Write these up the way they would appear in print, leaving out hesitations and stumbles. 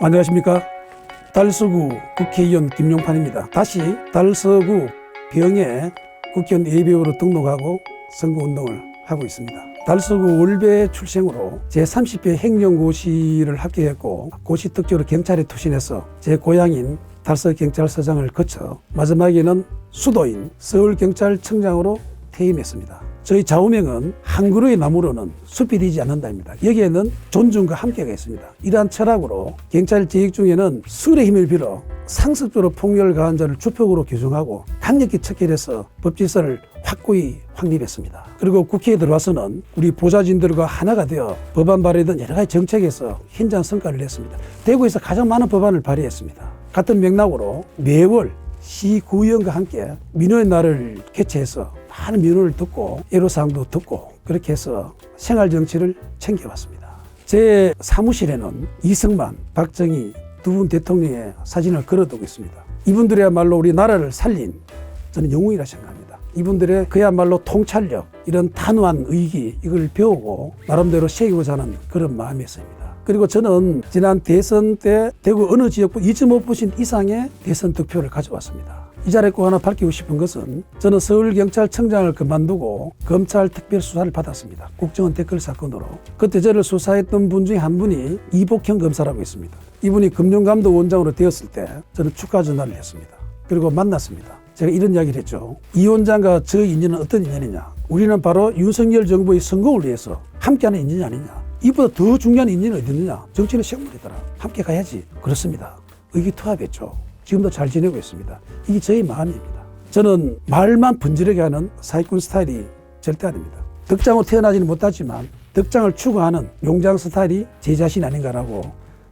안녕하십니까. 달서구 국회의원 김용판입니다. 다시 달서구 병에 국회의원 예비후보로 등록하고 선거운동을 하고 있습니다. 달서구 월배 출생으로 제30회 행정고시를 합격했고 고시 특조로 경찰에 투신해서 제 고향인 달서경찰서장을 거쳐 마지막에는 수도인 서울경찰청장으로 퇴임했습니다. 저희 좌우명은 한 그루의 나무로는 숲이 되지 않는다입니다. 여기에는 존중과 함께가 있습니다. 이러한 철학으로 경찰 재직 중에는 술의 힘을 빌어 상습적으로 폭력을 가한 자를 주폭으로 규정하고 강력히 척결해서 법질서를 확고히 확립했습니다. 그리고 국회에 들어와서는 우리 보좌진들과 하나가 되어 법안 발의든 여러 가지 정책에서 현장 성과를 냈습니다. 대구에서 가장 많은 법안을 발의했습니다. 같은 맥락으로 매월 시구의원과 함께 민원의 날을 개최해서 많은 민원을 듣고 애로사항도 듣고 그렇게 해서 생활정치를 챙겨왔습니다. 제 사무실에는 이승만, 박정희 두 분 대통령의 사진을 걸어두고 있습니다. 이분들이야말로 우리 나라를 살린 저는 영웅이라 생각합니다. 이분들의 그야말로 통찰력, 이런 단호한 의기 이걸 배우고 나름대로 새기고자 하는 그런 마음이었습니다. 그리고 저는 지난 대선 때 대구 어느 지역보 2.5% 이상의 대선 득표를 가져왔습니다. 이 자리에 꼭 하나 밝히고 싶은 것은 저는 서울경찰청장을 그만두고 검찰 특별수사를 받았습니다. 국정원 댓글 사건으로. 그때 저를 수사했던 분 중에 한 분이 이복형 검사라고 있습니다. 이분이 금융감독원장으로 되었을 때 저는 축하 전화를 했습니다. 그리고 만났습니다. 제가 이런 이야기를 했죠. 이 원장과 저 인연은 어떤 인연이냐. 우리는 바로 윤석열 정부의 선거를 위해서 함께하는 인연이 아니냐. 이보다 더 중요한 인연이 어디 있느냐. 정치는 식물이더라. 함께 가야지. 그렇습니다. 의기투합했죠. 지금도 잘 지내고 있습니다. 이게 저의 마음입니다. 저는 말만 번지르게 하는 사기꾼 스타일이 절대 아닙니다. 덕장으로 태어나지는 못하지만 덕장을 추구하는 용장 스타일이 제 자신 아닌가라고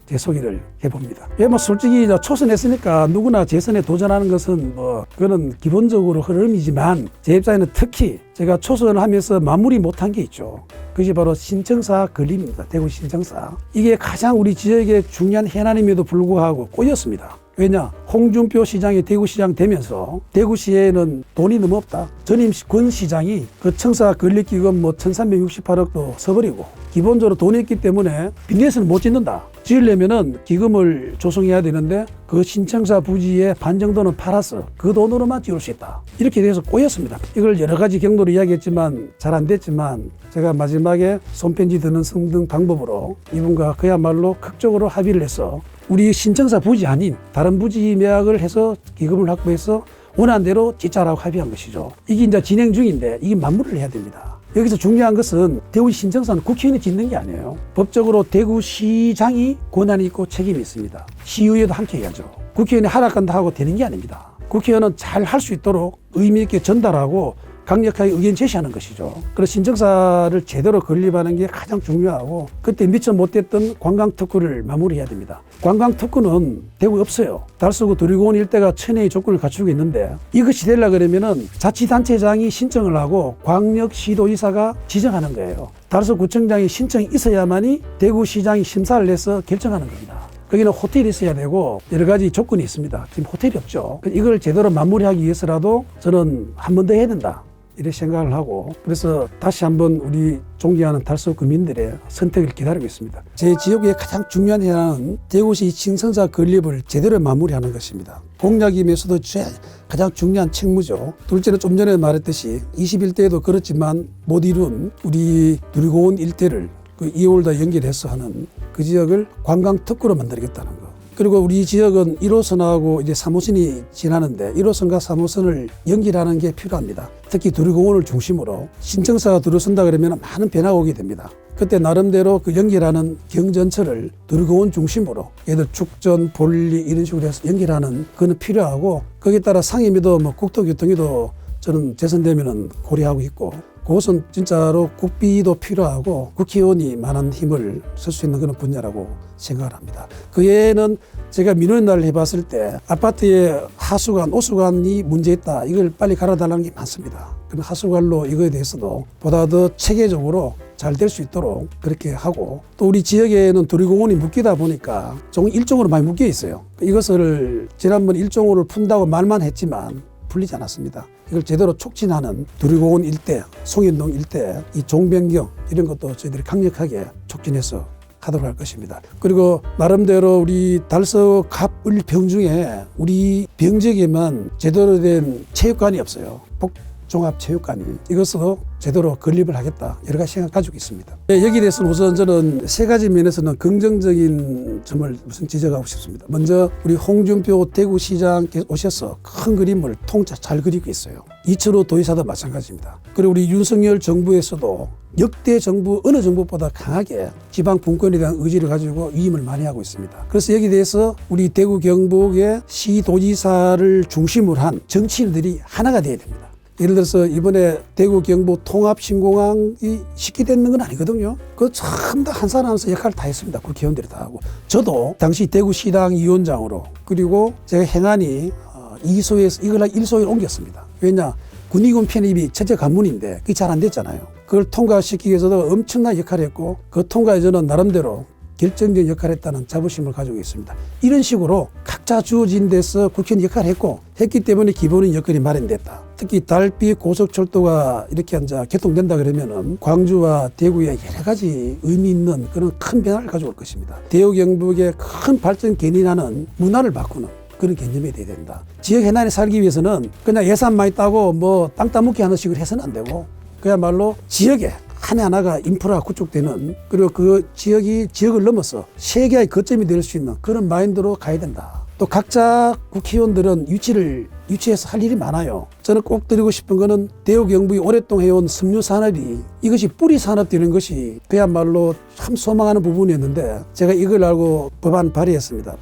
제 소개를 해봅니다. 솔직히 초선했으니까 누구나 재선에 도전하는 것은 그거는 기본적으로 흐름이지만 제 입장에는 특히 제가 초선을 하면서 마무리 못한 게 있죠. 그것이 바로 신청사 건립입니다. 대구 신청사. 이게 가장 우리 지역의 중요한 해난임에도 불구하고 꼬였습니다. 왜냐? 홍준표 시장이 대구시장 되면서 대구시에는 돈이 너무 없다. 전임 권 시장이 그 청사 건립기금 1368억도 써버리고 기본적으로 돈이 있기 때문에 빚내서는 못 짓는다. 지으려면은 기금을 조성해야 되는데 그 신청사 부지의 반 정도는 팔아서 그 돈으로만 지을 수 있다. 이렇게 돼서 꼬였습니다. 이걸 여러 가지 경로로 이야기했지만 잘 안 됐지만 제가 마지막에 손편지 드는 등등 방법으로 이분과 그야말로 극적으로 합의를 해서 우리 신청사 부지 아닌 다른 부지 매각을 해서 기금을 확보해서 원한 대로 짓자라고 합의한 것이죠. 이게 이제 진행 중인데 이게 마무리를 해야 됩니다. 여기서 중요한 것은 대구 신청사는 국회의원이 짓는 게 아니에요. 법적으로 대구시장이 권한이 있고 책임이 있습니다. 시의회도 함께 해야죠. 국회의원이 하락한다 하고 되는 게 아닙니다. 국회의원은 잘 할 수 있도록 의미 있게 전달하고 강력하게 의견 제시하는 것이죠. 그래서 신청사를 제대로 건립하는 게 가장 중요하고 그때 미처 못했던 관광특구를 마무리해야 됩니다. 관광특구는 대구에 없어요. 달서구 두리공원 일대가 천혜의 조건을 갖추고 있는데 이것이 되려고 그러면은 자치단체장이 신청을 하고 광역시도지사가 지정하는 거예요. 달서구청장이 신청이 있어야만이 대구시장이 심사를 해서 결정하는 겁니다. 거기는 호텔이 있어야 되고 여러 가지 조건이 있습니다. 지금 호텔이 없죠. 이걸 제대로 마무리하기 위해서라도 저는 한 번 더 해야 된다. 이렇게 생각을 하고 그래서 다시 한번 우리 존경하는 달서구 구민들의 선택을 기다리고 있습니다. 제 지역의 가장 중요한 해안은 대구시 신청사 건립을 제대로 마무리하는 것입니다. 공약임에서도 가장 중요한 책무죠. 둘째는 좀 전에 말했듯이 21대에도 그렇지만 못 이룬 우리 누리공원 일대를 그 2월다 연결해서 하는 그 지역을 관광특구로 만들겠다는 거. 그리고 우리 지역은 1호선하고 이제 3호선이 지나는데 1호선과 3호선을 연결하는 게 필요합니다. 특히 두리공원을 중심으로 신청사가 들어선다 그러면 많은 변화가 오게 됩니다. 그때 나름대로 그 연결하는 경전철을 두리공원 중심으로 예를 축전, 볼리 이런 식으로 해서 연결하는 그건 필요하고 거기에 따라 상임위도 국토교통위도 저는 재선되면은 고려하고 있고 그것은 진짜로 국비도 필요하고 국회의원이 많은 힘을 쓸 수 있는 그런 분야라고 생각을 합니다. 그 외에는 제가 민원날을 해봤을 때 아파트의 하수관, 오수관이 문제있다. 이걸 빨리 갈아달라는 게 많습니다. 그럼 하수관로 이거에 대해서도 보다 더 체계적으로 잘 될 수 있도록 그렇게 하고 또 우리 지역에는 두리공원이 묶이다 보니까 종 일종으로 많이 묶여 있어요. 이것을 지난번 일종으로 푼다고 말만 했지만 풀리지 않았습니다. 이걸 제대로 촉진하는 두리공원 일대, 송현동 일대, 이 종변경 이런 것도 저희들이 강력하게 촉진해서 하도록 할 것입니다. 그리고 나름대로 우리 달서 갑을 병 중에 우리 병지에게만 제대로 된 체육관이 없어요. 종합체육관이. 이것으로 제대로 건립을 하겠다. 여러 가지 생각 가지고 있습니다. 여기에 대해서는 우선 저는 세 가지 면에서는 긍정적인 점을 우선 지적하고 싶습니다. 먼저 우리 홍준표 대구시장께서 오셔서 큰 그림을 통짜 잘 그리고 있어요. 이철호 도지사도 마찬가지입니다. 그리고 우리 윤석열 정부에서도 역대 정부 어느 정부보다 강하게 지방 분권에 대한 의지를 가지고 위임을 많이 하고 있습니다. 그래서 여기에 대해서 우리 대구 경북의 시도지사를 중심으로 한 정치인들이 하나가 돼야 됩니다. 예를 들어서 이번에 대구 경북 통합신공항이 쉽게 되는 건 아니거든요. 그거 전부 다 한 사람 한 사람 역할을 다 했습니다. 국회의원들이 다 하고. 저도 당시 대구시당 위원장으로 그리고 제가 행안위 2소에서 이걸 1소에 옮겼습니다. 왜냐? 군의군 편입이 첫째 관문인데 그게 잘 안 됐잖아요. 그걸 통과시키기 위해서도 엄청난 역할을 했고 그 통과에 저는 나름대로 결정적인 역할을 했다는 자부심을 가지고 있습니다. 이런 식으로 각자 주어진 데서 국회의원 역할을 했기 때문에 기본인 여건이 마련됐다. 특히 달빛 고속철도가 이렇게 이제 개통된다 그러면은 광주와 대구에 여러 가지 의미 있는 그런 큰 변화를 가져올 것입니다. 대구 경북의 큰 발전 견인하는 문화를 바꾸는 그런 개념이 돼야 된다. 지역 해난에 살기 위해서는 그냥 예산 많이 따고 뭐 땅 따먹기 하는 식으로 해서는 안 되고 그야말로 지역에 하나하나가 인프라가 구축되는 그리고 그 지역을 넘어서 세계의 거점이 될 수 있는 그런 마인드로 가야 된다. 또 각자 국회의원들은 유치해서 할 일이 많아요. 저는 꼭 드리고 싶은 거는 대구 경북이 오랫동안 해온 섬유 산업이 이것이 뿌리 산업 되는 것이 그야말로 참 소망하는 부분이었는데 제가 이걸 알고 법안 발의했습니다.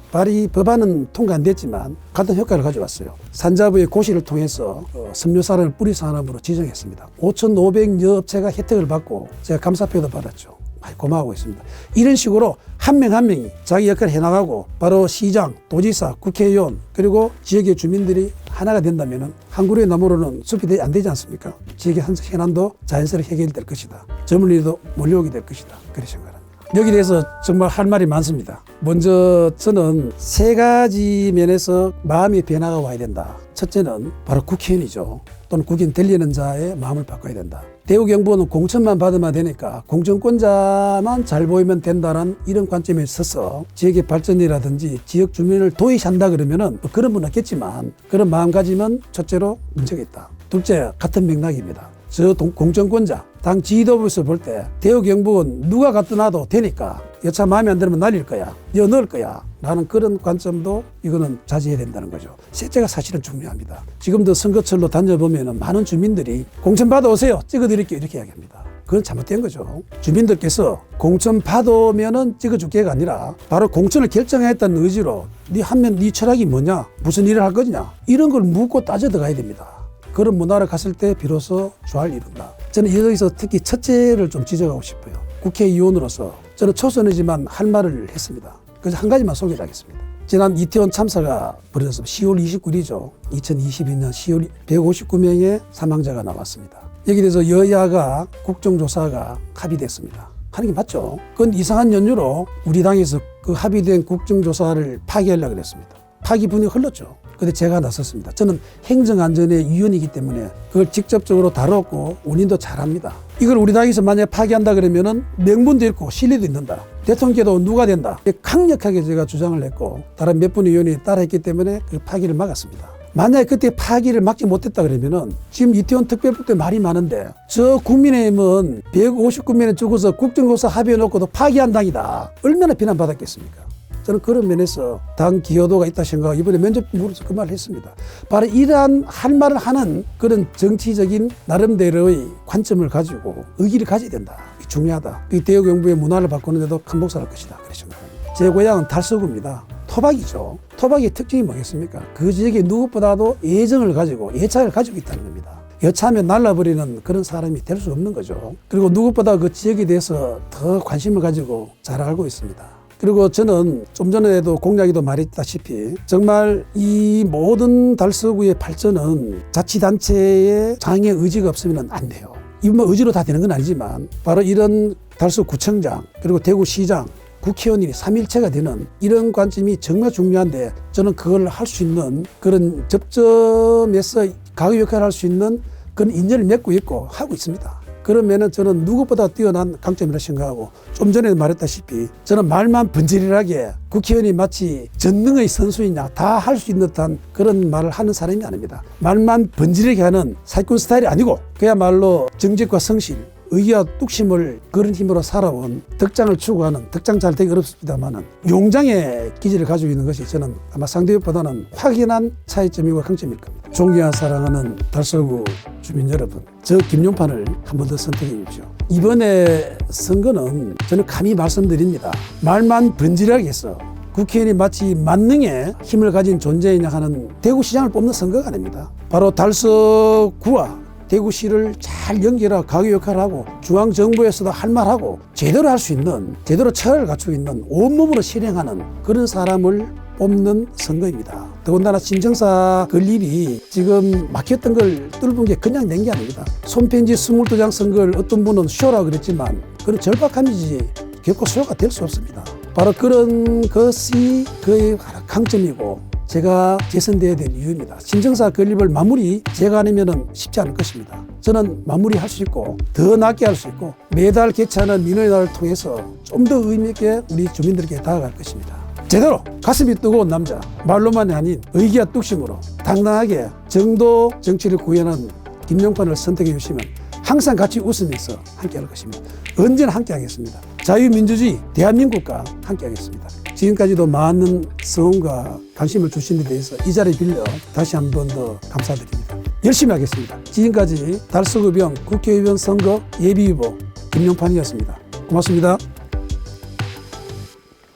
법안은 통과 안 됐지만 같은 효과를 가져왔어요. 산자부의 고시를 통해서 섬유 산업을 뿌리 산업으로 지정했습니다. 5,500여 업체가 혜택을 받고 제가 감사표도 받았죠. 많이 고마워하고 있습니다. 이런 식으로 한 명 한 명이 자기 역할을 해나가고 바로 시장, 도지사, 국회의원 그리고 지역의 주민들이 하나가 된다면 한 그루의 나무로는 숲이 안 되지 않습니까? 지역의 한 해난도 자연스럽게 해결될 것이다. 저물리도 몰려오게 될 것이다. 그렇게 생각합니다. 여기에 대해서 정말 할 말이 많습니다. 먼저 저는 세 가지 면에서 마음의 변화가 와야 된다. 첫째는 바로 국회의원이죠. 또는 국회의원 되려는 자의 마음을 바꿔야 된다. 대구 경북은 공천만 받으면 되니까 공천권자만 잘 보이면 된다는 이런 관점에 있어서 지역의 발전이라든지 지역 주민을 도외시한다 그러면은 그런 분은 없겠지만 그런 마음가짐은 첫째로 문제가 있다. 둘째, 같은 맥락입니다. 저 공천권자, 당 지도부에서 볼 때 대구 경북은 누가 갖다 놔도 되니까 여차 마음에 안 들면 날릴 거야, 넣을 거야 라는 그런 관점도 이거는 자제해야 된다는 거죠. 셋째가 사실은 중요합니다. 지금도 선거철로 다녀보면 많은 주민들이 공천 받아오세요, 찍어드릴게요 이렇게 이야기합니다. 그건 잘못된 거죠. 주민들께서 공천 받으면은 찍어줄게가 아니라 바로 공천을 결정했다는 의지로 네 철학이 뭐냐, 무슨 일을 할 거냐 이런 걸 묻고 따져 들어가야 됩니다. 그런 문화를 갔을 때 비로소 조화를 이룬다. 저는 여기서 특히 첫째를 좀 지적하고 싶어요. 국회의원으로서 저는 초선이지만 할 말을 했습니다. 그래서 한 가지만 소개를 하겠습니다. 지난 이태원 참사가 벌어졌습니다. 10월 29일이죠. 2022년 10월 159명의 사망자가 나왔습니다. 여기에 대해서 여야가 국정조사가 합의됐습니다. 하는 게 맞죠. 그건 이상한 연유로 우리 당에서 그 합의된 국정조사를 파기하려고 했습니다. 파기 분이 흘렀죠. 근데 제가 나섰습니다. 저는 행정안전의 위원이기 때문에 그걸 직접적으로 다뤘고 운인도 잘합니다. 이걸 우리 당에서 만약에 파기한다 그러면은 명분도 있고 신뢰도 있는다. 대통령께도 누가 된다. 강력하게 제가 주장을 했고 다른 몇 분의 의원이 따라했기 때문에 그 파기를 막았습니다. 만약에 그때 파기를 막지 못했다 그러면은 지금 이태원 특별법 때 말이 많은데 저 국민의힘은 159명에 죽어서 국정조사 합의해놓고도 파기한 당이다. 얼마나 비난받았겠습니까? 저는 그런 면에서 당 기여도가 있다 생각하고 이번에 면접 물어서 그 말을 했습니다. 바로 이러한 할 말을 하는 그런 정치적인 나름대로의 관점을 가지고 의기를 가져야 된다. 중요하다. 이 대구 경북의 문화를 바꾸는데도 큰 목소리를 할 것이다. 그렇게 생각합니다. 제 고향은 달서구입니다. 토박이죠. 토박이의 특징이 뭐겠습니까? 그 지역에 누구보다도 애정을 가지고 애착을 가지고 있다는 겁니다. 여차하면 날라버리는 그런 사람이 될 수 없는 거죠. 그리고 누구보다 그 지역에 대해서 더 관심을 가지고 잘 알고 있습니다. 그리고 저는 좀 전에도 공약에도 말했다시피 정말 이 모든 달서구의 발전은 자치단체의 장의 의지가 없으면 안 돼요. 이건 뭐 의지로 다 되는 건 아니지만 바로 이런 달서구청장 그리고 대구시장 국회의원이 삼일체가 되는 이런 관점이 정말 중요한데 저는 그걸 할 수 있는 그런 접점에서 가교 역할을 할 수 있는 그런 인연을 맺고 있고 하고 있습니다. 그러면은 저는 누구보다 뛰어난 강점이라 생각하고, 좀 전에 말했다시피 저는 말만 번지르르하게 국회의원이 마치 전능의 선수이냐 다 할 수 있는 듯한 그런 말을 하는 사람이 아닙니다. 말만 번지르르하게 하는 사기꾼 스타일이 아니고 그야말로 정직과 성실, 의기와 뚝심을 그런 힘으로 살아온 덕장을 추구하는, 덕장 잘 되기 어렵습니다만은 용장의 기질을 가지고 있는 것이 저는 아마 상대보다는 확연한 차이점이고 강점일 겁니다. 존경하는 사랑하는 달서구 주민 여러분, 저 김용판을 한 번 더 선택해 주십시오. 이번에 선거는 저는 감히 말씀드립니다. 말만 번지르르하게 해서 국회의원이 마치 만능의 힘을 가진 존재이냐 하는 대구시장을 뽑는 선거가 아닙니다. 바로 달서구와 대구시를 잘 연결하고 가교 역할을 하고 중앙정부에서도 할 말하고 제대로 할 수 있는, 제대로 철학을 갖추고 있는, 온몸으로 실행하는 그런 사람을 뽑는 선거입니다. 더군다나 신청사 건립이 지금 막혔던 걸 뚫은 게 그냥 낸 게 아닙니다. 손편지 22장 선거를 어떤 분은 쇼라고 그랬지만 그런 절박함이지 결코 쇼가 될 수 없습니다. 바로 그런 것이 그의 강점이고 제가 재선돼야 될 이유입니다. 신청사 건립을 마무리 제가 아니면 쉽지 않을 것입니다. 저는 마무리할 수 있고 더 낫게 할 수 있고 매달 개최하는 민원의 날을 통해서 좀 더 의미 있게 우리 주민들에게 다가갈 것입니다. 제대로 가슴이 뜨거운 남자, 말로만이 아닌 의기와 뚝심으로 당당하게 정도 정치를 구현한 김용판을 선택해 주시면 항상 같이 웃으면서 함께할 것입니다. 언제나 함께하겠습니다. 자유민주주의 대한민국과 함께하겠습니다. 지금까지도 많은 성원과 관심을 주신 데 대해서 이 자리 빌려 다시 한 번 더 감사드립니다. 열심히 하겠습니다. 지금까지 달서구병 국회의원 선거 예비후보 김용판이었습니다. 고맙습니다.